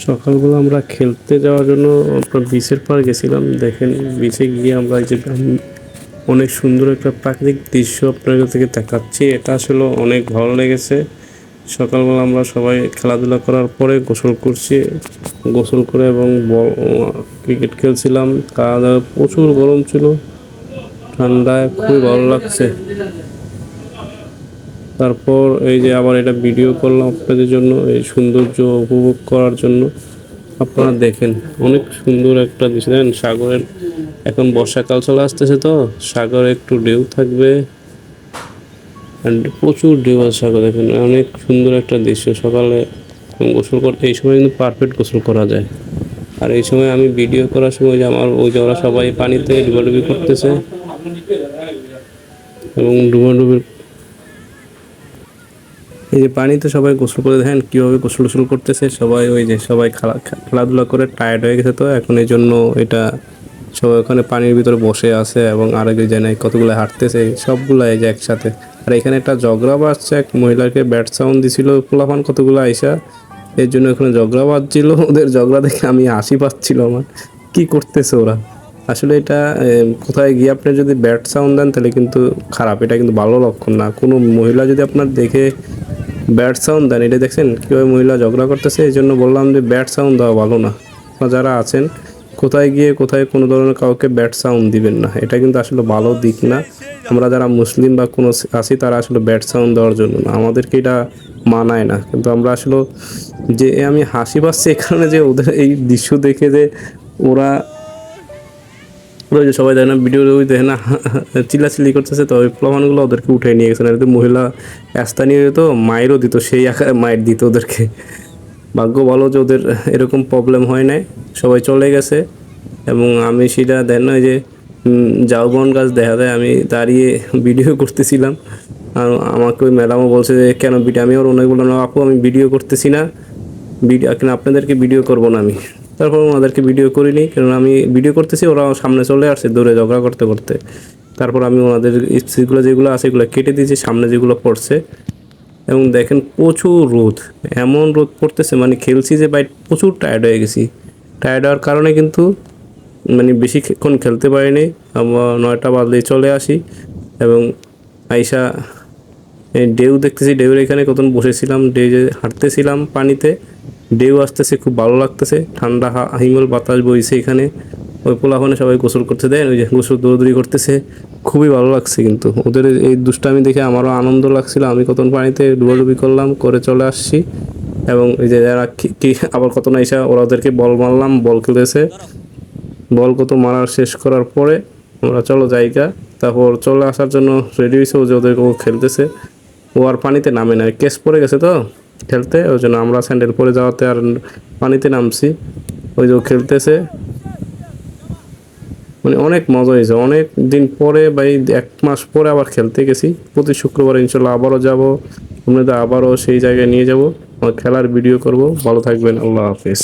সকালবেলা আমরা খেলতে যাওয়ার জন্য আপনার বিচের পাড়ে গেছিলাম। দেখেন বিচে গিয়ে আমরা এই যে অনেক সুন্দর একটা প্রাকৃতিক দৃশ্য আপনাদের থেকে দেখাচ্ছি। এটা আসলে অনেক ভালো লেগেছে। সকালবেলা আমরা সবাই খেলাধুলা করার পরে গোসল করছি, গোসল করে এবং ক্রিকেট খেলছিলাম। খাওয়া দাওয়া প্রচুর গরম ছিল, ঠান্ডায় খুবই ভালো লাগছে। তারপর এই যে আবার এটা ভিডিও করলাম আপনাদের জন্য, এই সৌন্দর্য উপভোগ করার জন্য। আপনারা দেখেন অনেক সুন্দর একটা দৃশ্য। দেখেন সাগরের, এখন বর্ষাকাল চলে আসতেছে তো সাগরে একটু ঢেউ থাকবে, প্রচুর ঢেউ আছে সাগর। দেখেন অনেক সুন্দর একটা দৃশ্য। সকালে গোসল করতে এই সময় কিন্তু পারফেক্ট গোসল করা যায়। আর এই সময় আমি ভিডিও করার সময় যে আমার ওই যে ওরা সবাই পানিতে ডুবাডুবি করতেছে এবং ডুবাডুবির এই যে পানিতে সবাই গোসল করে দেখেন কীভাবে গোসল করতেছে সবাই। ওই যে সবাই খেলাধুলা করে টায়ার্ড হয়ে গেছে, তো এখন এই জন্য এটা সবাই ওখানে পানির ভিতরে বসে আছে এবং আরেক জায়গায় কতগুলো হাঁটতেছে সবগুলো এই যে একসাথে। আর এখানে একটা ঝগড়া বাজছে, এক মহিলাকে ব্যাট সাউন্ড দিছিল পোলাপান কতগুলো আইসা, এর জন্য এখানে ঝগড়া বাজছিল। ওদের ঝগড়া দেখে আমি হাসি পাচ্ছিল আমার, কি করতেছে ওরা। আসলে এটা কোথায় গিয়ে আপনি যদি ব্যাট সাউন্ড দেন তাহলে কিন্তু খারাপ, এটা কিন্তু ভালো লক্ষণ না। কোনো মহিলা যদি আপনার দেখে ব্যাড সাউন্ড দেন, এটা দেখছেন কীভাবে মহিলা ঝগড়া করতেছে, এই জন্য বললাম যে ব্যাড সাউন্ড দেওয়া ভালো না। যারা আছেন কোথায় গিয়ে কোথায় কোনো ধরনের কাউকে ব্যাড সাউন্ড দিবেন না, এটা কিন্তু আসলে ভালো দিক না। আমরা যারা মুসলিম বা কোনো আছি তারা আসলে ব্যাড সাউন্ড দেওয়ার জন্য না, আমাদেরকে এটা মানায় না। কিন্তু আমরা আসলে যে আমি হাসি পাচ্ছি এখানে যে ওদের এই দৃশ্য দেখে যে ওরা ওই যে সবাই দেখে না ভিডিও ওই দেখে না চিল্লাচিল্লি করতেছে, তো ওই প্লাবানগুলো ওদেরকে উঠে নিয়ে গেছে। না মহিলা স্থানীয় যেত মায়েরও দিত, সেই আকারে মায়ের দিত ওদেরকে। ভাগ্য ভালো যে ওদের এরকম প্রবলেম হয় নাই, সবাই চলে গেছে। এবং আমি সেটা দেন না যে ঝাউবন গাছ দেখা যায়, আমি দাঁড়িয়ে ভিডিও করতেছিলাম। আর আমাকে ওই ম্যাডামও বলছে যে কেন ভিডিও, আমি ওর অনেক বললাম আপু আমি ভিডিও করতেছি না, ভিডিও কিন্তু আপনাদেরকে ভিডিও করবো না আমি। তারপর ওনাদেরকে ভিডিও করিনি, কারণ আমি ভিডিও করতেছি, ওরা সামনে চলে আসছে দৌড়ে ঝগড়া করতে করতে। তারপর আমি ওনাদের স্পিচগুলো যেগুলো আছে এগুলো কেটে দিয়েছি, সামনে যেগুলো পড়ছে। এবং দেখেন প্রচুর রোদ, এমন রোদ পড়তেছে মানে খেলছি যে বাইট প্রচুর টায়ার্ড হয়ে গেছি। টায়ার্ড হওয়ার কারণে কিন্তু মানে বেশিক্ষণ খেলতে পারিনি। আমরা 9টা বাজলেই চলে আসি এবং আইসা ঢেউ দেখতেছি, ঢেউর এখানে কতক্ষণ বসেছিলাম, ঢেউ হাঁটতেছিলাম পানিতে, ঢেউ আসতেছে খুব ভালো লাগতেছে, ঠান্ডা হিমেল বাতাস বইছে এখানে। ওই পোলাপানে সবাই গোসল করতে দেন, ওই যে গোসল দৌড়দৌড়ি করতেছে, খুবই ভালো লাগছে। কিন্তু ওদের এই দুষ্টামি দেখে আমারও আনন্দ লাগছিল। আমি কতক্ষণ পানিতে ডুবাডুবি করলাম, করে চলে আসছি। এবং এই যে যারা কি আবার কত না এসে ওরা ওদেরকে বল মারলাম, বল খেলেছে, বল কত মারার শেষ করার পরে আমরা চলো জায়গা। তারপর চলে আসার জন্য রেডি হয়েছে, ও যে ওদেরকে ও খেলতেছে, ও আর পানিতে নামে না, কেস পড়ে গেছে তো খেলতে, ওই জন্য আমরা স্যান্ডেল পরে যাওয়াতে আর পানিতে নামছি। ওই যে ও খেলতেছে, মানে অনেক মজা হয়েছে। অনেক দিন পরে বা এই 1 মাস পরে আবার খেলতে গেছি। প্রতি শুক্রবার ইনশাল্লাহ আবারও যাব, আপনাদের আবারও সেই জায়গায় নিয়ে যাব, খেলার ভিডিও করব। ভালো থাকবেন, আল্লাহ হাফেজ।